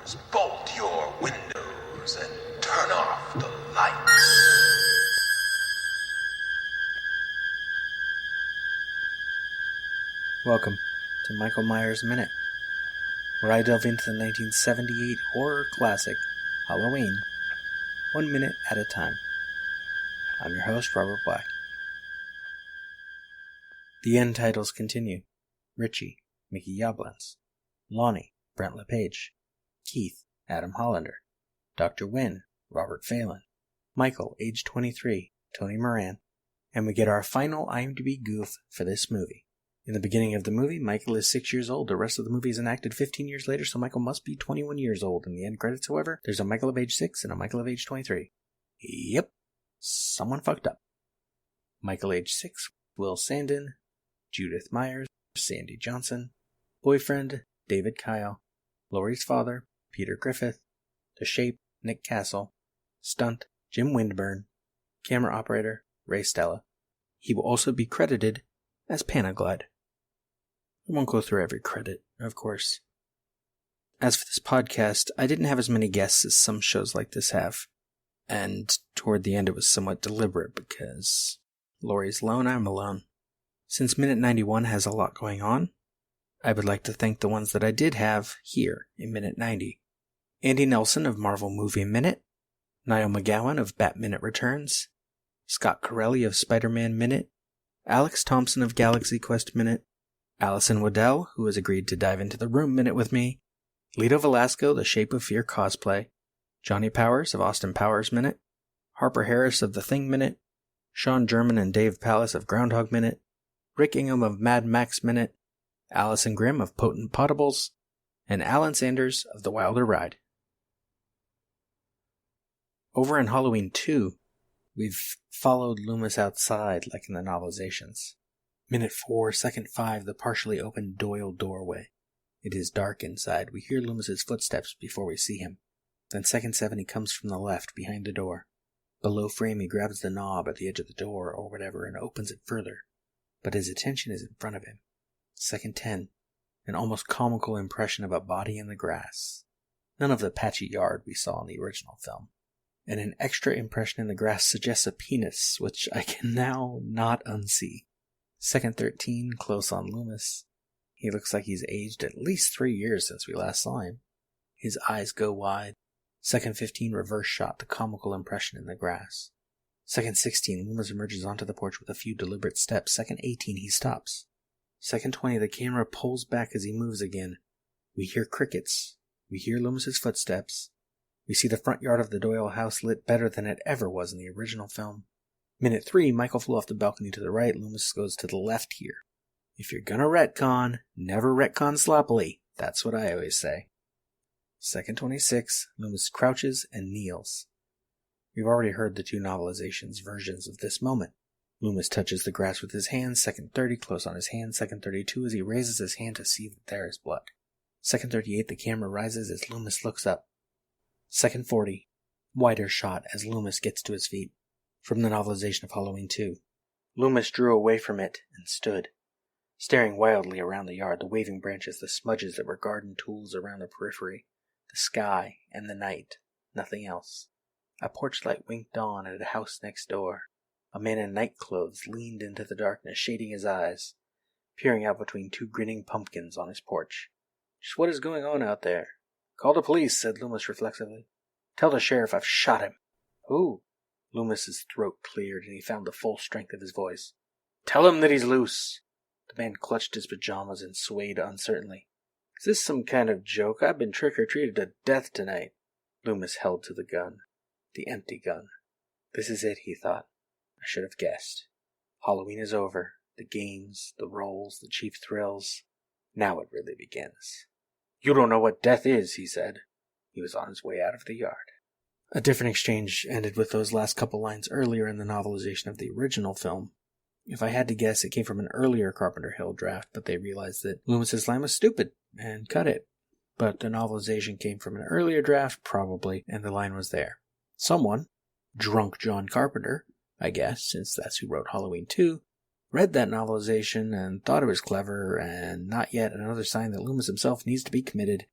doors, bolt your windows, and turn off the lights. Welcome to Michael Myers Minute, where I delve into the 1978 horror classic, Halloween, 1 minute at a time. I'm your host, Robert Black. The end titles continue. Richie, Mickey Yablans. Lonnie, Brent LePage. Keith, Adam Hollander. Dr. Wynn, Robert Phelan. Michael, age 23, Tony Moran. And we get our final IMDb goof for this movie. In the beginning of the movie, Michael is 6 years old. The rest of the movie is enacted 15 years later, so Michael must be 21 years old. In the end credits, however, there's a Michael of age 6 and a Michael of age 23. Yep, someone fucked up. Michael age 6, Will Sandin. Judith Myers, Sandy Johnson. Boyfriend, David Kyle. Laurie's father, Peter Griffith. The Shape, Nick Castle. Stunt, Jim Windburn. Camera operator, Ray Stella. He will also be credited as Panaglide. I won't go through every credit, of course. As for this podcast, I didn't have as many guests as some shows like this have. And toward the end it was somewhat deliberate because Laurie's alone, I'm alone. Since Minute 91 has a lot going on, I would like to thank the ones that I did have here in Minute 90. Andy Nelson of Marvel Movie Minute, Niall McGowan of Bat Minute Returns, Scott Corelli of Spider-Man Minute, Alex Thompson of Galaxy Quest Minute, Allison Waddell, who has agreed to dive into the Room Minute with me, Lito Velasco, The Shape of Fear Cosplay, Johnny Powers of Austin Powers Minute, Harper Harris of The Thing Minute, Sean German and Dave Pallas of Groundhog Minute, Rick Ingham of Mad Max Minute, Allison Grimm of Potent Potables, and Alan Sanders of The Wilder Ride. Over in Halloween 2, we've followed Loomis outside like in the novelizations. Minute 4, second 5, the partially open Doyle doorway. It is dark inside. We hear Loomis's footsteps before we see him. Then second 7, he comes from the left, behind the door. Below frame, he grabs the knob at the edge of the door or whatever and opens it further. But his attention is in front of him. Second 10, an almost comical impression of a body in the grass. None of the patchy yard we saw in the original film. And an extra impression in the grass suggests a penis, which I can now not unsee. Second 13, close on Loomis. He looks like he's aged at least 3 years since we last saw him. His eyes go wide. Second 15, reverse shot, the comical impression in the grass. Second 16, Loomis emerges onto the porch with a few deliberate steps. Second 18, he stops. Second 20, the camera pulls back as he moves again. We hear crickets. We hear Loomis's footsteps. We see the front yard of the Doyle house lit better than it ever was in the original film. Minute 3, Michael flew off the balcony to the right. Loomis goes to the left here. If you're gonna retcon, never retcon sloppily. That's what I always say. Second 26, Loomis crouches and kneels. We've already heard the 2 novelizations versions of this moment. Loomis touches the grass with his hand. Second 30, close on his hand. Second 32, as he raises his hand to see that there is blood. Second 38, the camera rises as Loomis looks up. Second 40, wider shot as Loomis gets to his feet. From the novelization of Halloween 2. Loomis drew away from it and stood, staring wildly around the yard, the waving branches, the smudges that were garden tools around the periphery, the sky and the night, nothing else. A porch light winked on at a house next door. A man in night clothes leaned into the darkness, shading his eyes, peering out between 2 grinning pumpkins on his porch. Just what is going on out there? Call the police, said Loomis reflexively. Tell the sheriff I've shot him. Who? Loomis's throat cleared and he found the full strength of his voice. Tell him that he's loose. The man clutched his pajamas and swayed uncertainly. Is this some kind of joke? I've been trick-or-treated to death tonight. Loomis held to the gun. The empty gun. This is it, he thought. I should have guessed. Halloween is over. The games, the roles, the cheap thrills. Now it really begins. You don't know what death is, he said. He was on his way out of the yard. A different exchange ended with those last couple lines earlier in the novelization of the original film. If I had to guess, it came from an earlier Carpenter Hill draft, but they realized that Loomis's line was stupid and cut it. But the novelization came from an earlier draft, probably, and the line was there. Someone, drunk John Carpenter, I guess, since that's who wrote Halloween 2, read that novelization and thought it was clever, and not yet another sign that Loomis himself needs to be committed.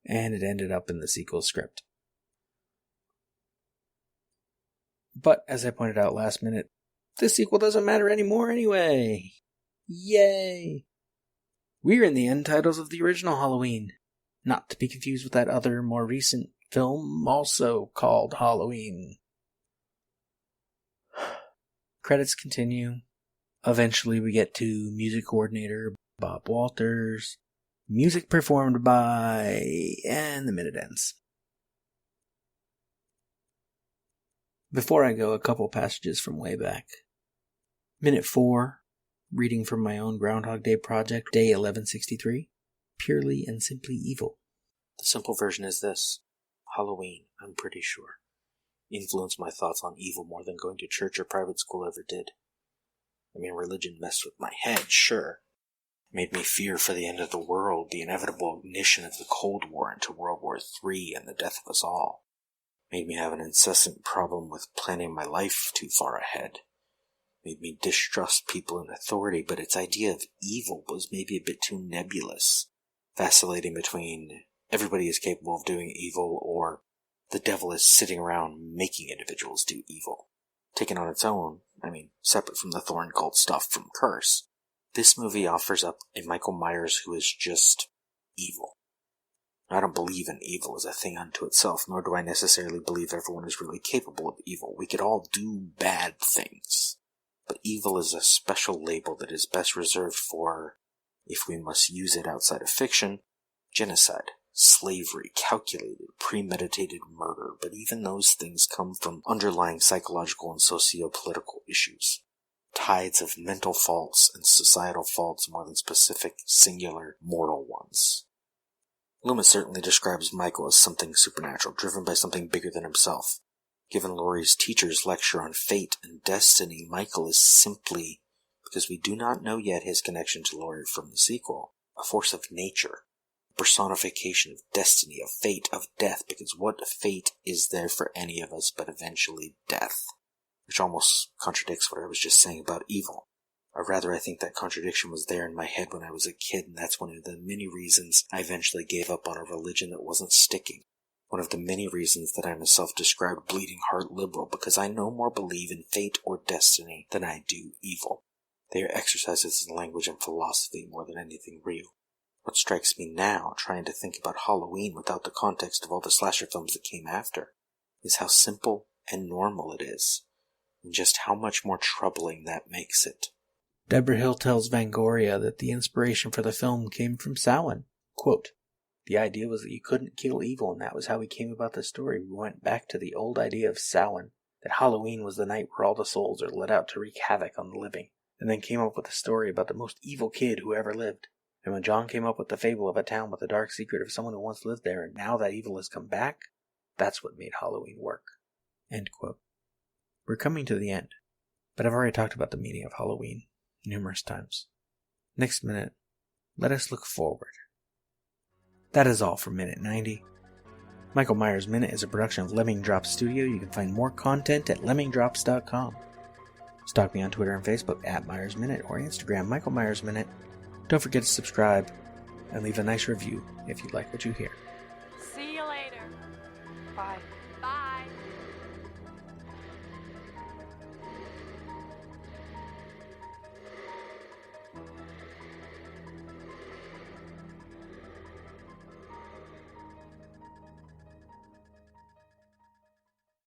and it ended up in the sequel script. But, as I pointed out last minute, this sequel doesn't matter anymore anyway. Yay! We're in the end titles of the original Halloween, not to be confused with that other, more recent film also called Halloween. Credits continue. Eventually we get to music coordinator Bob Walters, music performed by, and the minute ends. Before I go, a couple passages from way back. Minute 4, reading from my own Groundhog Day project, day 1163, purely and simply evil. The simple version is this: Halloween, I'm pretty sure, influenced my thoughts on evil more than going to church or private school ever did. I mean, religion messed with my head, sure. It made me fear for the end of the world, the inevitable ignition of the Cold War into World War III and the death of us all. Made me have an incessant problem with planning my life too far ahead. Made me distrust people in authority, but its idea of evil was maybe a bit too nebulous, vacillating between everybody is capable of doing evil or the devil is sitting around making individuals do evil. Taken on its own, separate from the Thorn cult stuff from Curse, this movie offers up a Michael Myers who is just evil. I don't believe in evil as a thing unto itself, nor do I necessarily believe everyone is really capable of evil. We could all do bad things. But evil is a special label that is best reserved for, if we must use it outside of fiction, genocide, slavery, calculated, premeditated murder. But even those things come from underlying psychological and socio-political issues. Tides of mental faults and societal faults more than specific, singular, mortal ones. Loomis certainly describes Michael as something supernatural, driven by something bigger than himself. Given Laurie's teacher's lecture on fate and destiny, Michael is simply, because we do not know yet his connection to Laurie from the sequel, a force of nature, a personification of destiny, of fate, of death, because what fate is there for any of us but eventually death? Which almost contradicts what I was just saying about evil. Or rather, I think that contradiction was there in my head when I was a kid, and that's one of the many reasons I eventually gave up on a religion that wasn't sticking. One of the many reasons that I'm a self-described bleeding heart liberal, because I no more believe in fate or destiny than I do evil. They are exercises in language and philosophy more than anything real. What strikes me now, trying to think about Halloween without the context of all the slasher films that came after, is how simple and normal it is, and just how much more troubling that makes it. Deborah Hill tells Fangoria that the inspiration for the film came from Samhain. Quote, "The idea was that you couldn't kill evil, and that was how we came about the story. We went back to the old idea of Samhain, that Halloween was the night where all the souls are let out to wreak havoc on the living, and then came up with a story about the most evil kid who ever lived. And when John came up with the fable of a town with a dark secret of someone who once lived there, and now that evil has come back, that's what made Halloween work." End quote. We're coming to the end, but I've already talked about the meaning of Halloween numerous times. Next minute, let us look forward. That is all for Minute 90. Michael Myers Minute is a production of Lemming Drops Studio. You can find more content at lemmingdrops.com. Stalk me on Twitter and Facebook at Myers Minute or Instagram Michael Myers Minute. Don't forget to subscribe and leave a nice review if you like what you hear. See you later. Bye. Bye.